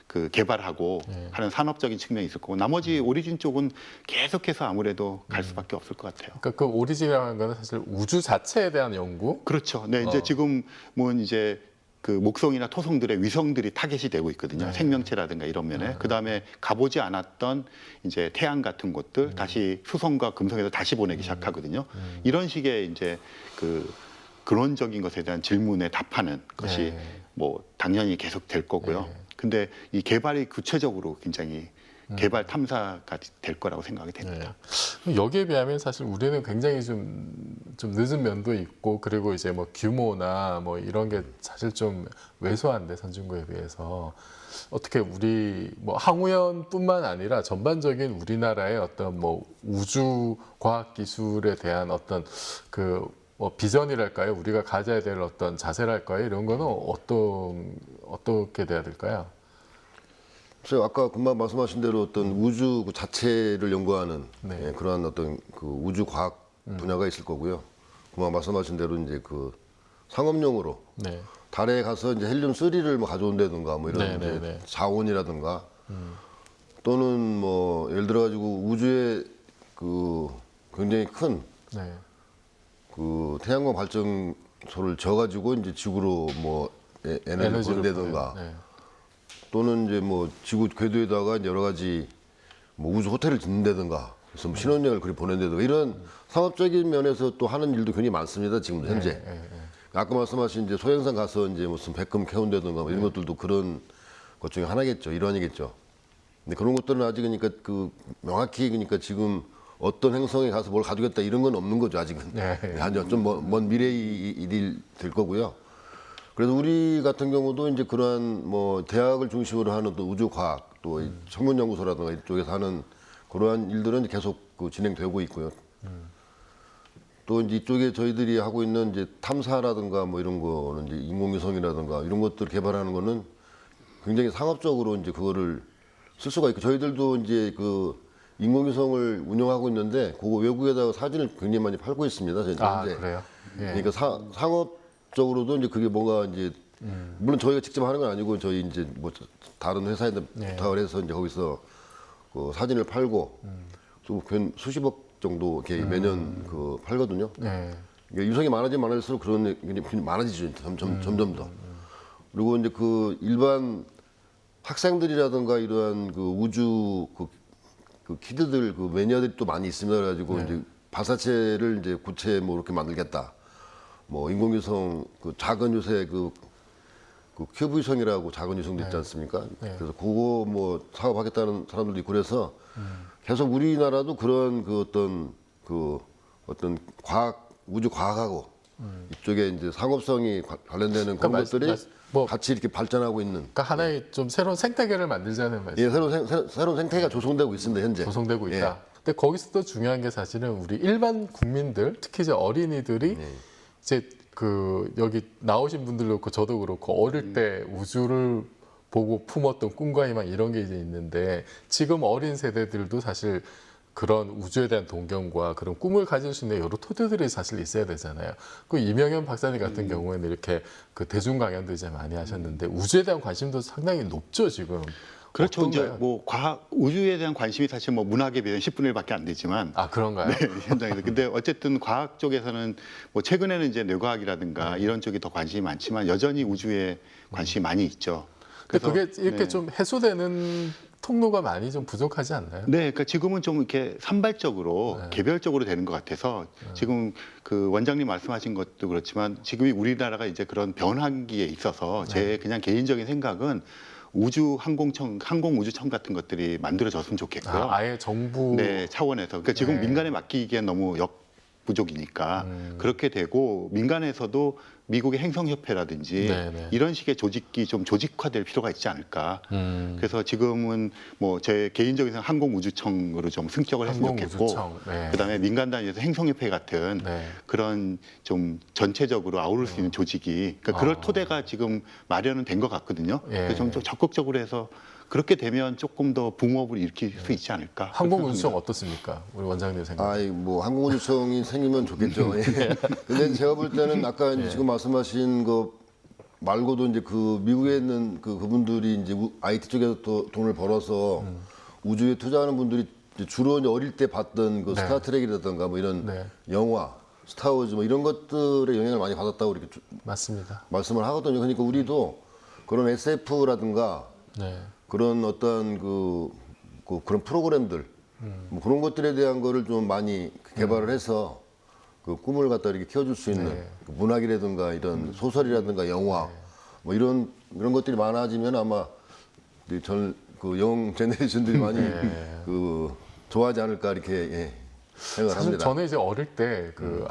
그 개발하고 하는 산업적인 측면이 있을 거고 나머지 오리진 쪽은 계속해서 아무래도 갈 수밖에 없을 것 같아요. 그러니까 그 오리진이라는 거는 사실 우주 자체에 대한 연구. 그렇죠. 네, 이제 지금 뭐 이제 그 목성이나 토성들의 위성들이 타겟이 되고 있거든요. 생명체라든가 이런 면에. 그 다음에 가보지 않았던 이제 태양 같은 곳들 다시 수성과 금성에서 다시 보내기 시작하거든요. 이런 식의 이제 그 근원적인 것에 대한 질문에 답하는 것이 뭐 당연히 계속 될 거고요. 근데 이 개발이 구체적으로 굉장히 개발 탐사가 될 거라고 생각이 됩니다. 네. 여기에 비하면 사실 우리는 굉장히 좀 늦은 면도 있고 그리고 이제 뭐 규모나 뭐 이런 게 사실 좀 왜소한데 선진국에 비해서 어떻게 우리 뭐 항우연뿐만 아니라 전반적인 우리나라의 어떤 뭐 우주 과학 기술에 대한 어떤 그 뭐 비전이랄까요? 우리가 가져야 될 어떤 자세랄까요? 이런 거는 어떻게 돼야 될까요? 그래서 아까 금방 말씀하신 대로 어떤 우주 그 자체를 연구하는 네. 예, 그러한 어떤 그 우주 과학 분야가 있을 거고요. 금방 말씀하신 대로 이제 그 상업용으로 네. 달에 가서 이제 헬륨 3를 뭐 가져온다든가 뭐 이런 네, 이제 네, 네. 자원이라든가 또는 뭐 예를 들어 가지고 우주에 그 굉장히 큰 네. 그 태양광 발전소를 져가지고 이제 지구로 뭐 에너지를 에너지를 보낸다든가 보내요. 네. 또는 이제 뭐 지구 궤도에다가 여러 가지 뭐 우주 호텔을 짓는다든가 그래서 뭐 신혼여행을 그리 보낸다든가 이런 상업적인 면에서 또 하는 일도 굉장히 많습니다. 지금도 현재. 아까 말씀하신 이제 소행성 가서 이제 무슨 백금 캐온다든가 뭐 이런 것들도 그런 것 중에 하나겠죠. 일환이겠죠. 근데 그런 것들은 아직 그러니까 그 명확히 그러니까 지금 어떤 행성에 가서 뭘 가져겠다 이런 건 없는 거죠. 아직은. 네. 아니요. 좀 먼 미래의 일이 될 거고요. 그래서 우리 같은 경우도 이제 그러한 뭐 대학을 중심으로 하는 또 우주 과학 또 천문 연구소라든가 이쪽에서 하는 그러한 일들은 계속 그 진행되고 있고요. 또 이제 이쪽에 저희들이 하고 있는 이제 탐사라든가 뭐 이런 거는 이제 인공위성이라든가 이런 것들 개발하는 거는 굉장히 상업적으로 이제 그거를 쓸 수가 있고 저희들도 이제 그 인공위성을 운영하고 있는데 그거 외국에다가 사진을 굉장히 많이 팔고 있습니다. 저희 아, 현재. 그래요? 예. 그러니까 상업적으로도 이제 그게 뭔가 이제 물론 저희가 직접 하는 건 아니고 저희 이제 뭐 다른 회사에 부탁을 해서 이제 거기서 그 사진을 팔고 또 수십억 정도 이렇게 매년 그 팔거든요. 네. 그러니까 유성이 많아지면 많아질수록 그런 게 많아지죠. 점점 더. 그리고 이제 그 일반 학생들이라든가 이러한 그 우주 그 키드들 그 매니아들이 또 많이 있습니다. 그래가지고 이제 발사체를 이제 구체 뭐 이렇게 만들겠다. 뭐 인공위성 그 작은 요새 그 큐브위성이라고 작은 위성도 있지 않습니까? 그래서 그거 뭐 사업하겠다는 사람들도 있고 그래서 계속 우리나라도 그런 그 어떤 과학 우주 과학하고 이쪽에 이제 상업성이 관련되는 그런 그러니까 것들이 뭐 같이 이렇게 발전하고 있는 그러니까 하나의 좀 새로운 생태계를 만들자는 말씀. 예, 새로운 생태계가 조성되고 있습니다 현재. 조성되고 예. 있다. 근데 거기서 또 중요한 게 사실은 우리 일반 국민들, 특히 이제 어린이들이 이제 그 여기 나오신 분들도 그렇고 저도 그렇고 어릴 때 우주를 보고 품었던 꿈과 희망 이런 게 이제 있는데 지금 어린 세대들도 사실 그런 우주에 대한 동경과 그런 꿈을 가질 수 있는 여러 토대들이 사실 있어야 되잖아요. 그 이명현 박사님 같은 경우에는 이렇게 그 대중 강연도 이제 많이 하셨는데 우주에 대한 관심도 상당히 높죠 지금. 그렇죠. 어떤가요? 이제 뭐 과학 우주에 대한 관심이 사실 뭐 문학에 비해서 10분의 1밖에 안 되지만 아 그런가요? 네, 현장에서. 근데 어쨌든 과학 쪽에서는 뭐 최근에는 이제 뇌과학이라든가 이런 쪽이 더 관심이 많지만 여전히 우주에 관심이 많이 있죠. 근데 그게 이렇게 네. 좀 해소되는 통로가 많이 좀 부족하지 않나요? 네, 그러니까 지금은 좀 이렇게 산발적으로 개별적으로 되는 것 같아서 지금 그 원장님 말씀하신 것도 그렇지만 지금 우리나라가 이제 그런 변환기에 있어서 제 그냥 개인적인 생각은 우주 항공우주청 같은 것들이 만들어졌으면 좋겠고요. 아예 정부 네, 차원에서. 그러니까 지금 네. 민간에 맡기기엔 너무 부족이니까 그렇게 되고 민간에서도 미국의 행성협회라든지 네네. 이런 식의 조직이 좀 조직화될 필요가 있지 않을까. 그래서 지금은 뭐 제 개인적인 생각 항공우주청으로 좀 승격을 했으면 좋겠고, 항공우주청. 네. 그다음에 민간 단위에서 행성협회 같은 네. 그런 좀 전체적으로 아우를 수 있는 조직이 그러니까 그럴 토대가 지금 마련은 된 것 같거든요. 예. 그래서 좀 적극적으로 해서 그렇게 되면 조금 더 붕업을 일으킬 수 있지 않을까. 항공우주청 어떻습니까? 우리 원장님 생각. 아이 뭐 항공우주청이 생기면 좋겠죠. 예. 근데 제가 볼 때는 아까 이제 지금 말씀하신 거 말고도 이제 그 미국에 있는 그분들이 이제 IT 쪽에서 또 돈을 벌어서 우주에 투자하는 분들이 이제 주로 이제 어릴 때 봤던 그 네. 스타트rek이라든가 뭐 이런 네. 영화, 스타워즈 뭐 이런 것들의 영향을 많이 받았다고 이렇게 맞습니다. 말씀을 하거든요. 그러니까 우리도 그런 SF라든가 네. 그런 어떤 그런 프로그램들 뭐 그런 것들에 대한 거를 좀 많이 개발을 해서 그 꿈을 갖다 이렇게 키워줄 수 있는 네. 그 문학이라든가 이런 소설이라든가 영화 뭐 이런 것들이 많아지면 아마 영 제네레이션들이 많이 그 좋아하지 않을까 이렇게 생각을 사실 합니다. 저는 이제 어릴 때 그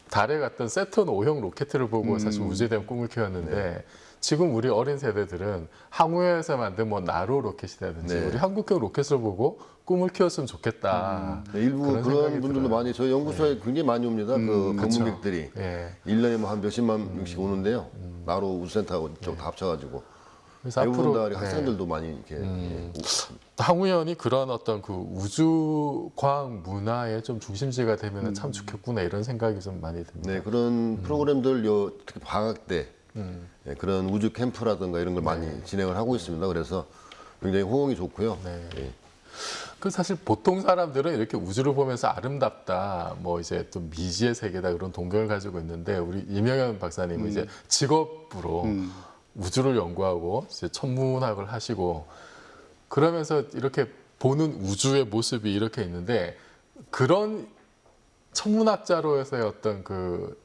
달에 갔던 세턴 5형 로켓을 보고 사실 우주에 대한 꿈을 키웠는데 지금 우리 어린 세대들은 항우에서 만든 뭐 나로 로켓이라든지 네. 우리 한국형 로켓을 보고 꿈을 키웠으면 좋겠다. 네, 일부 그런 생각이 분들도 들어요. 많이 저희 연구소에 굉장히 많이 옵니다. 그 방문객들이 예. 1년에 뭐 한 몇십만 명씩 오는데요. 나로 우주센터하고 이쪽 다 합쳐가지고 그래서 대부분 다 앞으로 학생들도 많이 이렇게 항우연이 그런 어떤 그 우주 과학 문화의 좀 중심지가 되면 참 좋겠구나 이런 생각이 좀 많이 듭니다. 네, 그런 프로그램들 특히 방학 때 그런 우주 캠프라든가 이런 걸 많이 진행을 하고 있습니다. 그래서 굉장히 호응이 좋고요. 네. 예. 그 사실 보통 사람들은 이렇게 우주를 보면서 아름답다, 뭐 이제 또 미지의 세계다 그런 동경을 가지고 있는데 우리 이명현 박사님은 이제 직업으로 우주를 연구하고 이제 천문학을 하시고 그러면서 이렇게 보는 우주의 모습이 이렇게 있는데 그런 천문학자로서의 어떤 그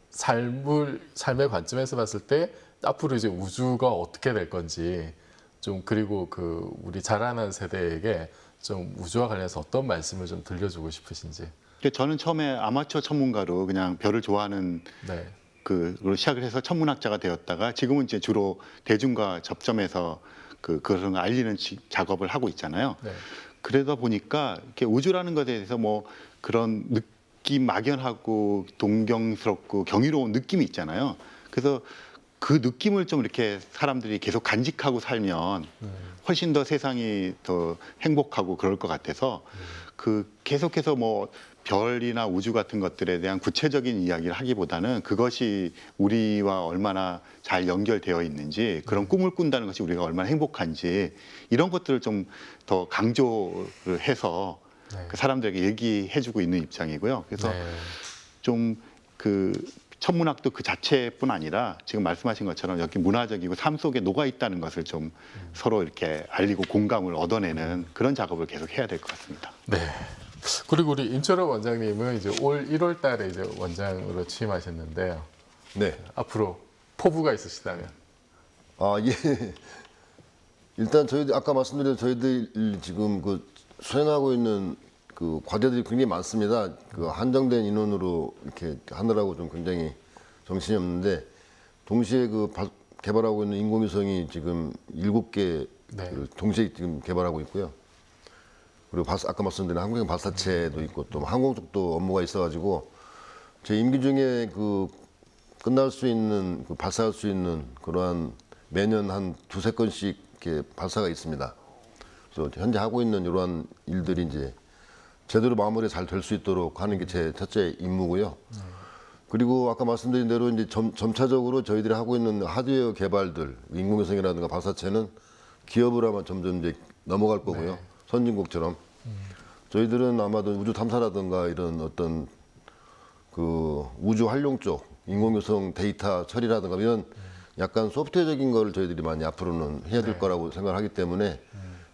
삶의 관점에서 봤을 때 앞으로 이제 우주가 어떻게 될 건지 좀 그리고 그 우리 자라는 세대에게 좀 우주와 관련해서 어떤 말씀을 좀 들려주고 싶으신지. 저는 처음에 아마추어 천문가로 그냥 별을 좋아하는 네. 그로 시작을 해서 천문학자가 되었다가 지금은 이제 주로 대중과 접점해서 그런 걸 알리는 작업을 하고 있잖아요. 네. 그러다 보니까 이렇게 우주라는 것에 대해서 뭐 그런 느낌 막연하고 동경스럽고 경이로운 느낌이 있잖아요. 그래서 그 느낌을 좀 이렇게 사람들이 계속 간직하고 살면 훨씬 더 세상이 더 행복하고 그럴 것 같아서 그 계속해서 뭐 별이나 우주 같은 것들에 대한 구체적인 이야기를 하기보다는 그것이 우리와 얼마나 잘 연결되어 있는지 그런 꿈을 꾼다는 것이 우리가 얼마나 행복한지 이런 것들을 좀 더 강조를 해서 네. 그 사람들에게 얘기해주고 있는 입장이고요. 그래서 네. 좀 그 천문학도 그 자체뿐 아니라 지금 말씀하신 것처럼 여기 문화적이고 삶 속에 녹아 있다는 것을 좀 서로 이렇게 알리고 공감을 얻어내는 그런 작업을 계속 해야 될 것 같습니다. 네. 그리고 우리 임철호 원장님은 이제 올 1월 달에 이제 원장으로 취임하셨는데요. 네. 앞으로 포부가 있으시다면. 아, 예. 일단 저희들 아까 말씀드린 저희들 지금 그 수행하고 있는 그 과제들이 굉장히 많습니다. 그 한정된 인원으로 이렇게 하느라고 좀 굉장히 정신이 없는데 동시에 개발하고 있는 인공위성이 지금 7개 네. 동시에 지금 개발하고 있고요. 그리고 아까 말씀드린 한국형 발사체도 있고 또 항공 쪽도 업무가 있어가지고 제 임기 중에 끝날 수 있는 발사할 수 있는 그러한 매년 한 2-3건씩 이렇게 발사가 있습니다. 그래서 현재 하고 있는 이러한 일들이 이제 제대로 마무리 잘 될 수 있도록 하는 게 제 첫째 임무고요. 그리고 아까 말씀드린 대로 이제 점차적으로 저희들이 하고 있는 하드웨어 개발들, 인공위성이라든가 발사체는 기업으로 아마 점점 이제 넘어갈 거고요. 네. 선진국처럼. 저희들은 아마도 우주 탐사라든가 이런 어떤 그 우주 활용 쪽, 인공위성 데이터 처리라든가 이런 약간 소프트웨어적인 거를 저희들이 많이 앞으로는 해야 될 거라고 생각을 하기 때문에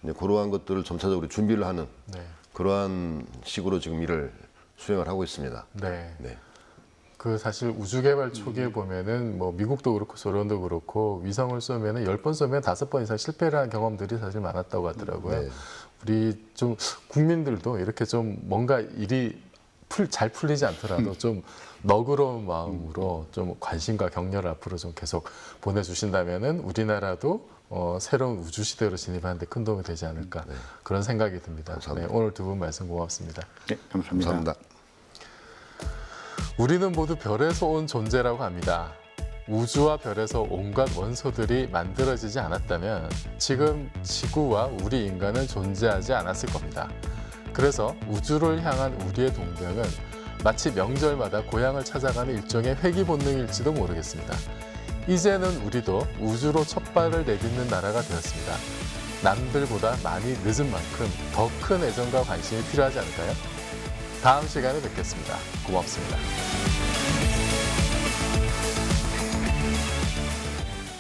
이제 그러한 것들을 점차적으로 준비를 하는 네. 그러한 식으로 지금 일을 수행을 하고 있습니다. 네. 네. 그 사실 우주 개발 초기에 보면은 뭐 미국도 그렇고 소련도 그렇고 위성을 쏘면은 10번 쏘면 5번 이상 실패를 한 경험들이 사실 많았다고 하더라고요. 네. 우리 좀 국민들도 이렇게 좀 뭔가 일이 잘 풀리지 않더라도 좀 너그러운 마음으로 좀 관심과 격려를 앞으로 좀 계속 보내주신다면은 우리나라도 새로운 우주 시대로 진입하는 데 큰 도움이 되지 않을까 그런 생각이 듭니다. 감사합니다. 네, 오늘 두 분 말씀 고맙습니다. 네, 감사합니다. 감사합니다. 우리는 모두 별에서 온 존재라고 합니다. 우주와 별에서 온갖 원소들이 만들어지지 않았다면 지금 지구와 우리 인간은 존재하지 않았을 겁니다. 그래서 우주를 향한 우리의 동경은 마치 명절마다 고향을 찾아가는 일종의 회귀 본능일지도 모르겠습니다. 이제는 우리도 우주로 첫 발을 내딛는 나라가 되었습니다. 남들보다 많이 늦은 만큼 더 큰 애정과 관심이 필요하지 않을까요? 다음 시간에 뵙겠습니다. 고맙습니다.